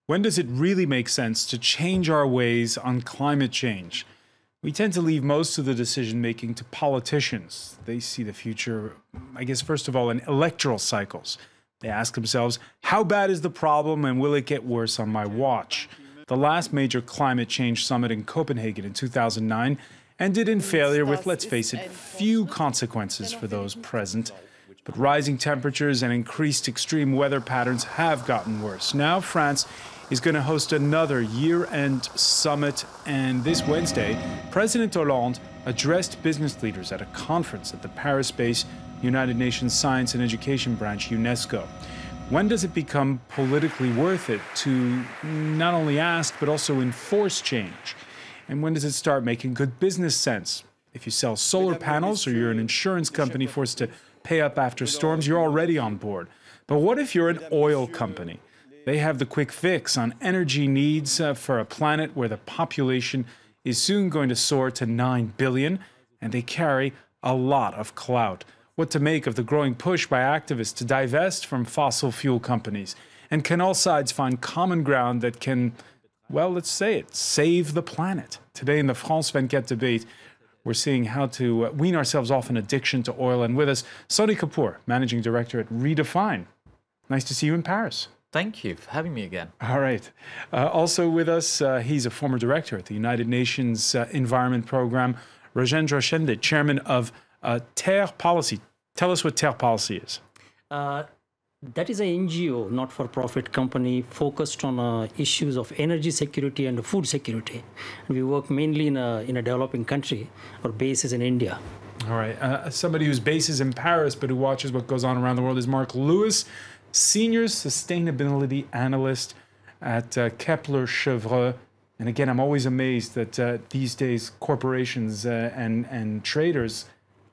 When does it really make sense to change our ways on climate change? We tend to leave most of the decision-making to politicians. They see the future, I guess, first of all, in electoral cycles. They ask themselves, how bad is the problem and will it get worse on my watch? The last major climate change summit in Copenhagen in 2009 ended in failure with, let's face it, few consequences for those present. But rising temperatures and increased extreme weather patterns have gotten worse. Now France is going to host another year-end summit, and this Wednesday, President Hollande addressed business leaders at a conference at the Paris-based United Nations Science and Education Branch, UNESCO. When does it become politically worth it to not only ask, but also enforce change? And when does it start making good business sense? If you sell solar panels or you're an insurance company forced to pay up after storms, you're already on board. But what if you're an oil company? They have the quick fix on energy needs for a planet where the population is soon going to soar to 9 billion, and they carry a lot of clout. What to make of the growing push by activists to divest from fossil fuel companies? And can all sides find common ground that can, well, let's say it, save the planet? Today in the France 24 debate, we're seeing how to wean ourselves off an addiction to oil. And with us, Sonny Kapoor, Managing Director at Redefine. Nice to see you in Paris. Thank you for having me again. All right. Also with us, he's a former director at the United Nations Environment Program, Rajendra Shende, chairman of Terre Policy. Tell us what Terre Policy is. That is an NGO, not-for-profit company focused on issues of energy security and food security. We work mainly in a developing country. Our base is in India. All right. Somebody whose base is in Paris but who watches what goes on around the world is Mark Lewis, Senior Sustainability Analyst at Kepler Chevreux. And again, I'm always amazed that these days corporations and traders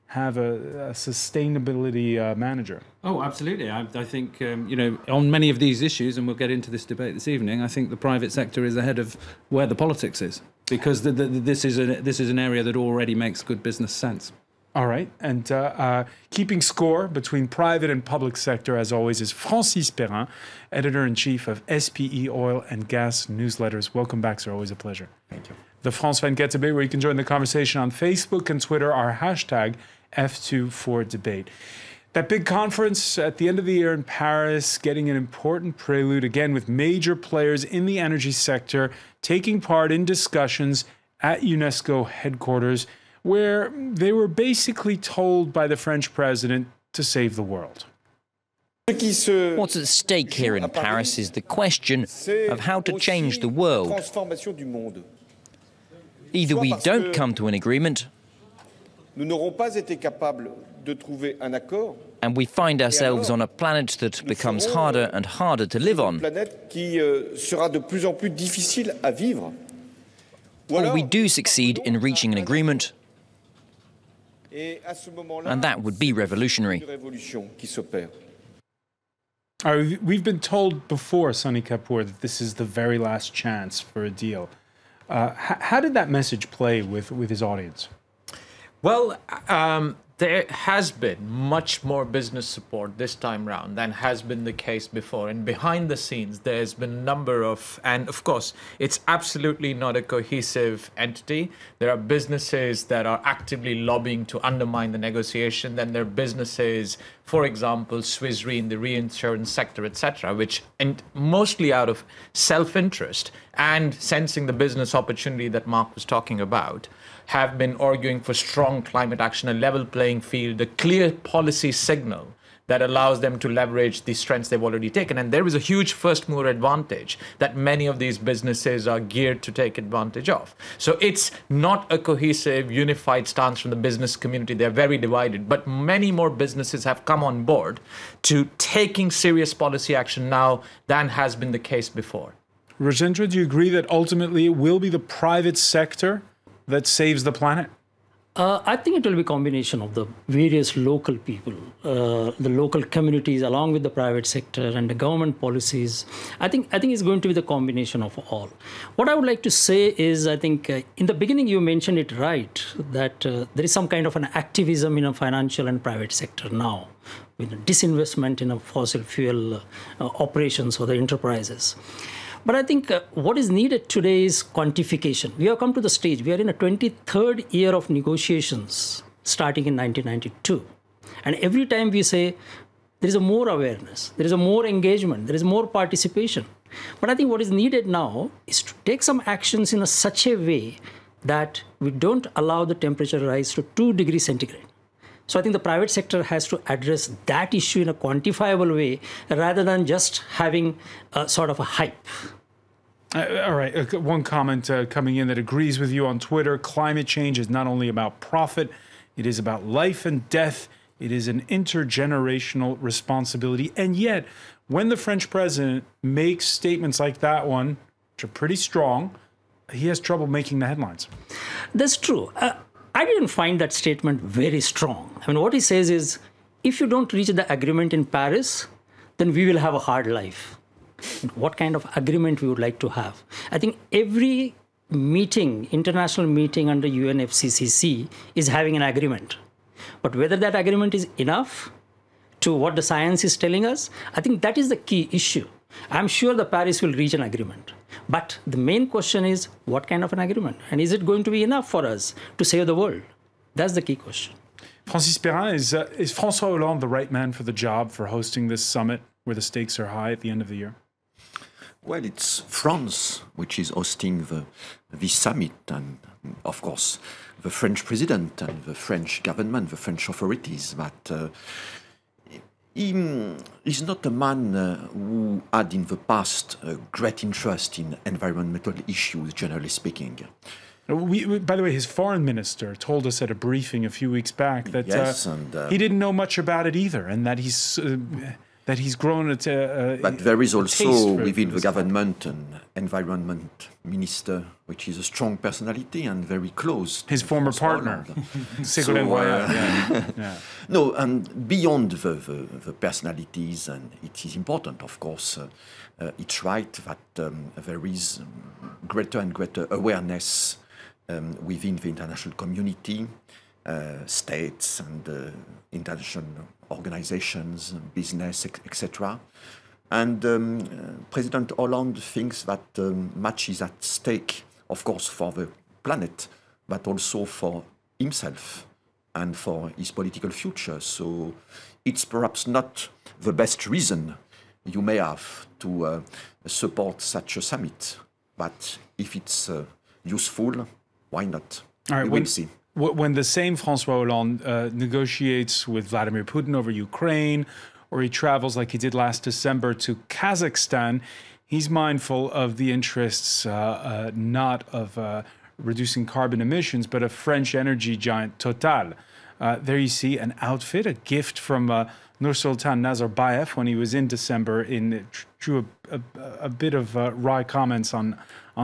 have a sustainability manager. Oh, absolutely. I think, you know, on many of these issues, and we'll get into this debate this evening, I think the private sector is ahead of where the politics is, because this is an area that already makes good business sense. All right. And keeping score between private and public sector, as always, is Francis Perrin, editor-in-chief of SPE Oil and Gas Newsletters. Welcome back, sir. Always a pleasure. Thank you. The France 24 debate, where you can join the conversation on Facebook and Twitter, our hashtag F24debate. That big conference at the end of the year in Paris, getting an important prelude, again, with major players in the energy sector taking part in discussions at UNESCO headquarters, where they were basically told by the French president to save the world. What's at stake here in Paris is the question of how to change the world. Either we don't come to an agreement, and we find ourselves on a planet that becomes harder and harder to live on, or we do succeed in reaching an agreement, and that would be revolutionary. We've been told before, Sonny Kapoor, that this is the very last chance for a deal. How did that message play with his audience? Well, there has been much more business support this time round than has been the case before. And behind the scenes, there's been a number of, and of course, it's absolutely not a cohesive entity. There are businesses that are actively lobbying to undermine the negotiation. Then there are businesses, for example, Swiss Re in the reinsurance sector, etc., which, and mostly out of self-interest and sensing the business opportunity that Mark was talking about, have been arguing for strong climate action, a level playing field, a clear policy signal that allows them to leverage the strengths they've already taken. And there is a huge first mover advantage that many of these businesses are geared to take advantage of. So it's not a cohesive, unified stance from the business community. They're very divided. But many more businesses have come on board to taking serious policy action now than has been the case before. Rajendra, do you agree that ultimately it will be the private sector that saves the planet? I think it will be a combination of the various local people, the local communities, along with the private sector and the government policies. I think it's going to be the combination of all. What I would like to say is, I think in the beginning you mentioned it right, that there is some kind of an activism in a financial and private sector now, with disinvestment in a fossil fuel operations or the enterprises. But I think what is needed today is quantification. We have come to the stage. We are in a 23rd year of negotiations starting in 1992. And every time we say there is a more awareness, there is a more engagement, there is more participation. But I think what is needed now is to take some actions in such a way that we don't allow the temperature rise to 2 degrees centigrade. So I think the private sector has to address that issue in a quantifiable way rather than just having a sort of a hype. All right, one comment coming in that agrees with you on Twitter. Climate change is not only about profit, it is about life and death. It is an intergenerational responsibility. And yet, when the French president makes statements like that one, which are pretty strong, he has trouble making the headlines. That's true. I didn't find that statement very strong. I mean, what he says is, if you don't reach the agreement in Paris, then we will have a hard life. What kind of agreement we would like to have? I think every meeting, international meeting under UNFCCC is having an agreement. But whether that agreement is enough to what the science is telling us, I think that is the key issue. I'm sure the Paris will reach an agreement. But the main question is, what kind of an agreement? And is it going to be enough for us to save the world? That's the key question. Francis Perrin, is François Hollande the right man for the job for hosting this summit where the stakes are high at the end of the year? Well, it's France which is hosting the summit, and of course the French president and the French government, the French authorities. But he's not a man who had in the past a great interest in environmental issues, generally speaking. By the way, his foreign minister told us at a briefing a few weeks back that yes, he didn't know much about it either, and that he's grown a but there is also within the this government an environment minister, which is a strong personality and very close. His former partner, Ségolène Royal. Yeah. No, and beyond the personalities, and it is important, of course, it's right that there is greater and greater awareness within the international community, states and international organizations, business, etc. And President Hollande thinks that much is at stake, of course, for the planet, but also for himself and for his political future. So it's perhaps not the best reason you may have to support such a summit. But if it's useful, why not? All right, we will see. When the same François Hollande negotiates with Vladimir Putin over Ukraine, or he travels like he did last December to Kazakhstan, he's mindful of the interests not of reducing carbon emissions, but of French energy giant Total. There you see an outfit, a gift from Nursultan Nazarbayev when he was in December. Drew a bit of wry comments on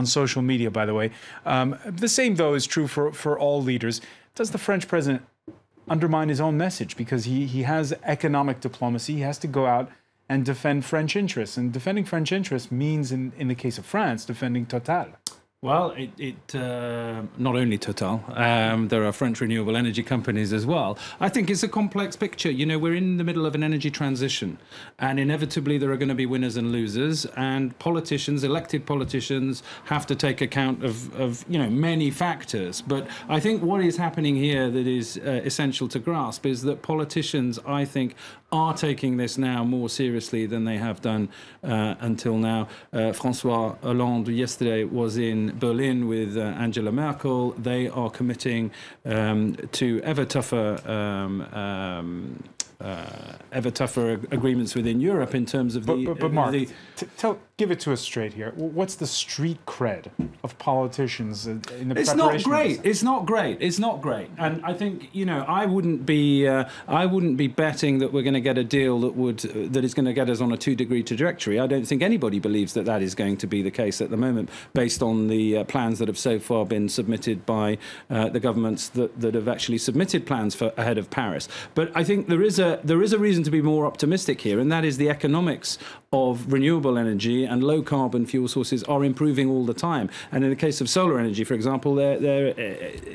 social media, by the way. The same, though, is true for all leaders. Does the French president undermine his own message? Because he has economic diplomacy. He has to go out and defend French interests. And defending French interests means, in the case of France, defending Total. Well, not only Total, there are French renewable energy companies as well. I think it's a complex picture. You know, we're in the middle of an energy transition, and inevitably there are going to be winners and losers, and politicians, elected politicians, have to take account of many factors. But I think what is happening here that is essential to grasp is that politicians, I think, are taking this now more seriously than they have done until now. François Hollande yesterday was in Berlin with Angela Merkel. They are committing to ever tougher agreements within Europe in terms of But Mark, give it to us straight here. What's the street cred of politicians in the preparation? It's not great. It's not great. It's not great. And I think I wouldn't be betting that we're going to get a deal that is going to get us on a 2-degree trajectory. I don't think anybody believes that is going to be the case at the moment, based on the plans that have so far been submitted by the governments that have actually submitted plans for ahead of Paris. But I think there is a reason to be more optimistic here, and that is the economics of renewable energy and low carbon fuel sources are improving all the time. And in the case of solar energy, for example, they're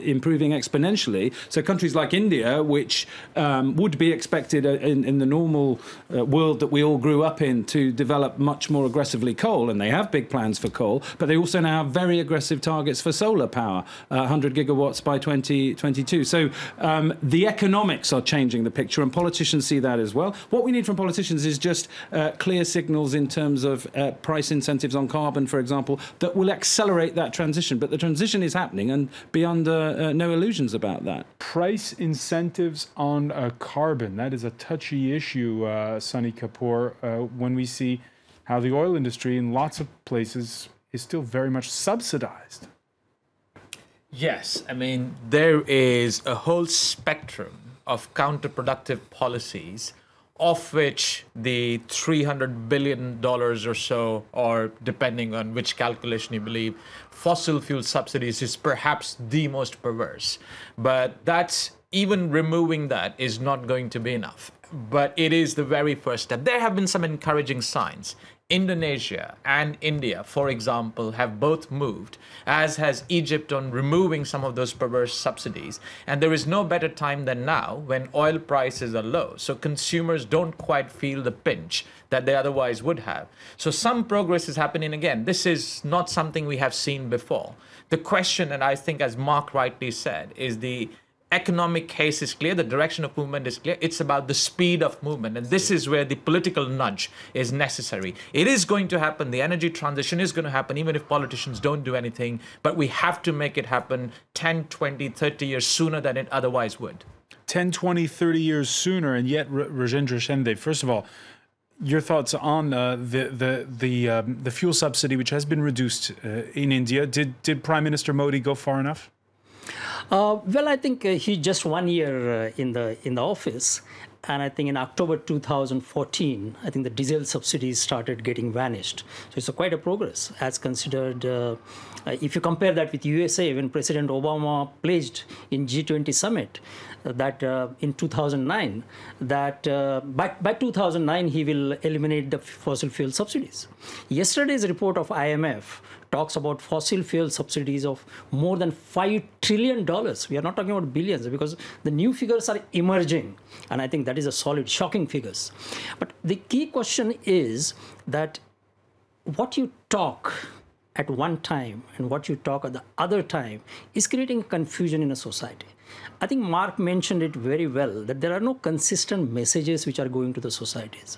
improving exponentially. So countries like India, which would be expected in the normal world that we all grew up in to develop much more aggressively coal, and they have big plans for coal, but they also now have very aggressive targets for solar power, 100 gigawatts by 2022. So the economics are changing the picture, and politicians see that as well. What we need from politicians is just clear signals in terms of price incentives on carbon, for example, that will accelerate that transition. But the transition is happening, and beyond no illusions about that. Price incentives on carbon, that is a touchy issue, Sunny Kapoor, when we see how the oil industry in lots of places is still very much subsidized. Yes, I mean, there is a whole spectrum of counterproductive policies, of which the $300 billion or so, or depending on which calculation you believe, fossil fuel subsidies is perhaps the most perverse. But that's, even removing that is not going to be enough. But it is the very first step. There have been some encouraging signs. Indonesia and India, for example, have both moved, as has Egypt, on removing some of those perverse subsidies. And there is no better time than now, when oil prices are low. So consumers don't quite feel the pinch that they otherwise would have. So some progress is happening again. This is not something we have seen before. The question, and I think as Mark rightly said, is the economic case is clear, the direction of movement is clear. It's about the speed of movement. And this is where the political nudge is necessary. It is going to happen. The energy transition is going to happen, even if politicians don't do anything. But we have to make it happen 10, 20, 30 years sooner than it otherwise would. 10, 20, 30 years sooner. And yet, Rajendra Shende, first of all, your thoughts on the fuel subsidy, which has been reduced in India. Did Prime Minister Modi go far enough? Well, I think he's just 1 year in the office, and I think in October 2014, I think the diesel subsidies started getting vanished. So it's quite a progress as considered. If you compare that with USA, when President Obama pledged in G20 summit that in 2009, that by 2009 he will eliminate the fossil fuel subsidies. Yesterday's report of IMF talks about fossil fuel subsidies of more than $5 trillion. We are not talking about billions, because the new figures are emerging. And I think that is a solid, shocking figures. But the key question is that what you talk at one time and what you talk at the other time is creating confusion in a society. I think Mark mentioned it very well, that there are no consistent messages which are going to the societies.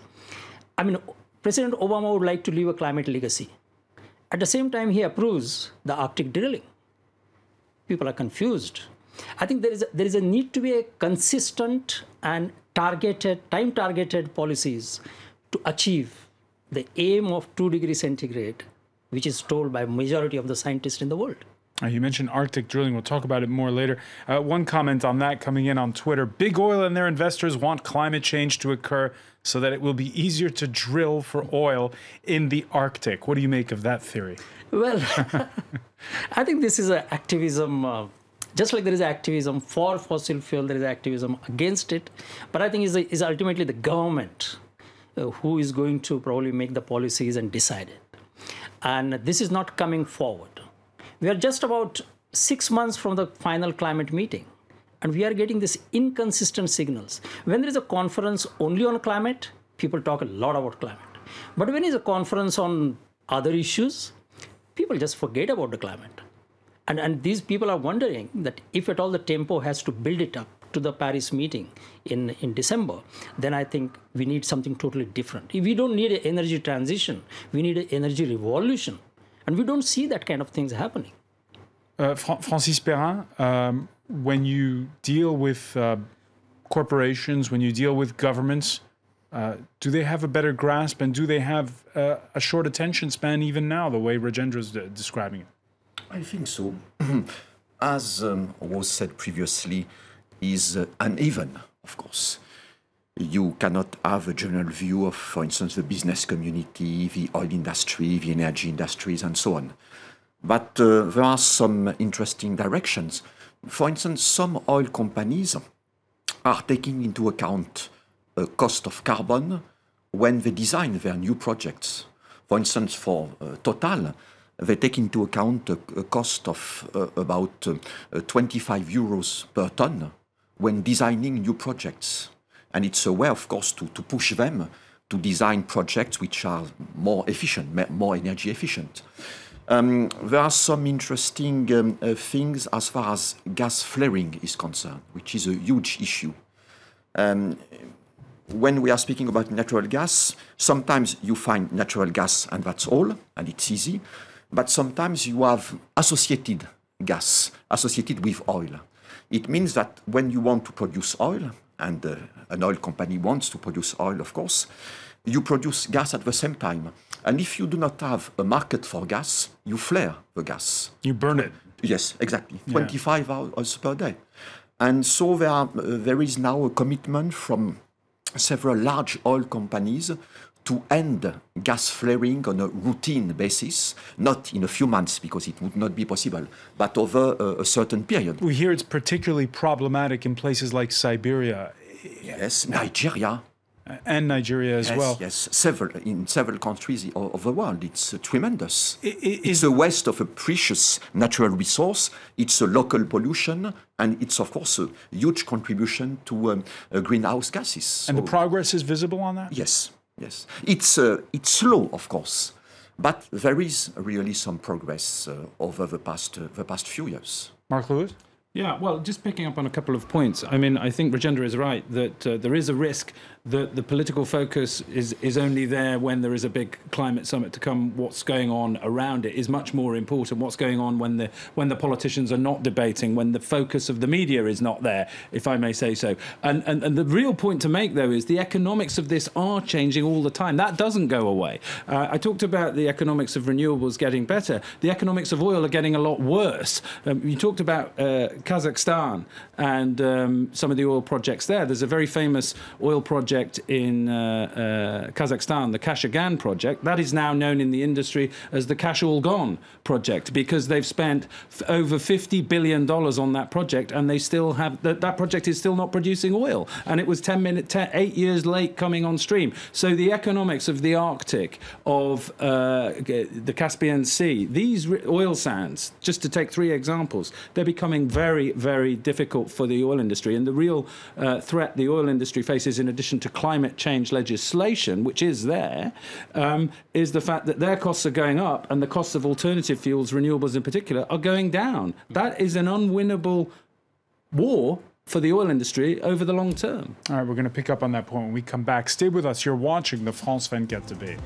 I mean, President Obama would like to leave a climate legacy. At the same time, he approves the Arctic drilling. People are confused. I think there is a need to be a consistent and time-targeted policies to achieve the aim of 2 degrees centigrade, which is told by majority of the scientists in the world. You mentioned Arctic drilling. We'll talk about it more later. One comment on that coming in on Twitter. Big oil and their investors want climate change to occur so that it will be easier to drill for oil in the Arctic. What do you make of that theory? Well, I think this is an activism. Just like there is activism for fossil fuel, there is activism against it. But I think it's ultimately the government who is going to probably make the policies and decide it. And this is not coming forward. We are just about 6 months from the final climate meeting, and we are getting these inconsistent signals. When there is a conference only on climate, people talk a lot about climate. But when there is a conference on other issues, people just forget about the climate. And these people are wondering that if at all the tempo has to build it up to the Paris meeting in December, then I think we need something totally different. If we don't need an energy transition, we need an energy revolution. And we don't see that kind of things happening. Francis Perrin, when you deal with corporations, when you deal with governments, do they have a better grasp, and do they have a short attention span even now, the way Rajendra is describing it? I think so. As was said previously, is uneven, of course. You cannot have a general view of, for instance, the business community, the oil industry, the energy industries, and so on. But there are some interesting directions. For instance, some oil companies are taking into account a cost of carbon when they design their new projects. For instance, for Total, they take into account a cost of about 25 euros per ton when designing new projects. And it's a way, of course, to push them to design projects which are more efficient, more energy efficient. There are some interesting things as far as gas flaring is concerned, which is a huge issue. When we are speaking about natural gas, sometimes you find natural gas and that's all, and it's easy. But sometimes you have associated gas, associated with oil. It means that when you want to produce oil, and an oil company wants to produce oil, of course, you produce gas at the same time. And if you do not have a market for gas, you flare the gas. You burn it. Yes, exactly. 25 hours per day. And so there is now a commitment from several large oil companies to end gas flaring on a routine basis, not in a few months because it would not be possible, but over a certain period. We hear it's particularly problematic in places like Siberia. Yes, Nigeria. And Nigeria as well. Yes, in several countries of the world. It's tremendous. It's a waste of a precious natural resource. It's a local pollution, and it's, of course, a huge contribution to greenhouse gases. So, and the progress is visible on that? Yes, yes. It's slow, of course, but there is really some progress over the past few years. Mark Lewis? Yeah, well, just picking up on a couple of points. I mean, I think Rajendra is right that there is a risk that the political focus is only there when there is a big climate summit to come. What's going on around it is much more important. What's going on when the politicians are not debating, when the focus of the media is not there, if I may say so. And the real point to make, though, is the economics of this are changing all the time. That doesn't go away. I talked about the economics of renewables getting better. The economics of oil are getting a lot worse. You talked about Kazakhstan and some of the oil projects there. There's a very famous oil project in Kazakhstan, the Kashagan project. That is now known in the industry as the Kash-all-gone project because they've spent over $50 billion on that project and they still have, that project is still not producing oil. And it was 8 years late coming on stream. So the economics of the Arctic, of the Caspian Sea, these oil sands, just to take 3 examples, they're becoming very, very difficult for the oil industry. And the real threat the oil industry faces, in addition to climate change legislation, which is there, is the fact that their costs are going up and the costs of alternative fuels, renewables in particular, are going down. That is an unwinnable war for the oil industry over the long term. All right, we're going to pick up on that point when we come back. Stay with us. You're watching the France 24 debate.